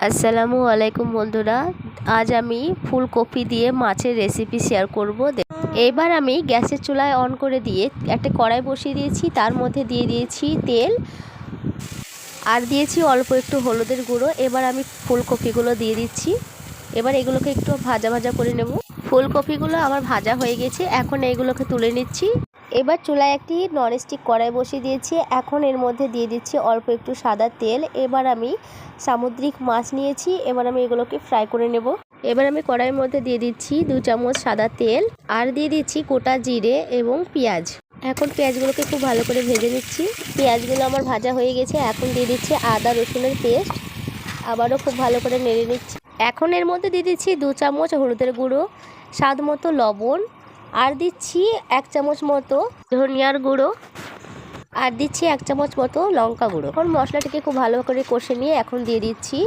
আসসালামু আলাইকুম বন্ধুরা, আজ আমি ফুলকপি দিয়ে মাছের রেসিপি শেয়ার করব। এবার আমি গ্যাসের চুলায় অন করে দিয়ে একটা কড়াই বসিয়ে দিয়েছি। তার মধ্যে দিয়ে দিয়েছি তেল আর দিয়েছি অল্প একটু হলুদের গুঁড়ো। এবার আমি ফুলকপিগুলো দিয়ে দিচ্ছি। এবার এগুলোকে একটু ভাজা ভাজা করে নেব। ফুলকপিগুলো আমার ভাজা হয়ে গেছে, এখন এইগুলোকে তুলে নিচ্ছি। এবার চুলায় একটি ননস্টিক কড়াই বসিয়ে দিয়েছি। এখন এর মধ্যে দিয়ে দিচ্ছি অল্প একটু সাদা তেল। এবার আমি সামুদ্রিক মাছ নিয়েছি, এবার আমি এগুলোকে ফ্রাই করে নেব। এবার আমি কড়াইয়ের মধ্যে দিয়ে দিচ্ছি 2 চামচ সাদা তেল আর দিয়ে দিচ্ছি গোটা জিরে এবং পেঁয়াজ। এখন পেঁয়াজগুলোকে খুব ভালো করে ভেজে নিচ্ছি। পেঁয়াজগুলো আমার ভাজা হয়ে গেছে, এখন দিয়ে দিচ্ছি আদা রসুনের পেস্ট। আবারও খুব ভালো করে নেড়ে নিচ্ছি। এখন এর মধ্যে দিয়ে দিচ্ছি 2 চামচ হলুদের গুঁড়ো, স্বাদ মতো লবণ, আর দিচ্ছি 1 চামচ মতো ধনিয়ার গুঁড়ো, আর দিচ্ছি 1 চামচ মতো লঙ্কা গুঁড়ো। এখন মশলাটাকে খুব ভালো করে কষে নিয়ে এখন দিয়ে দিচ্ছি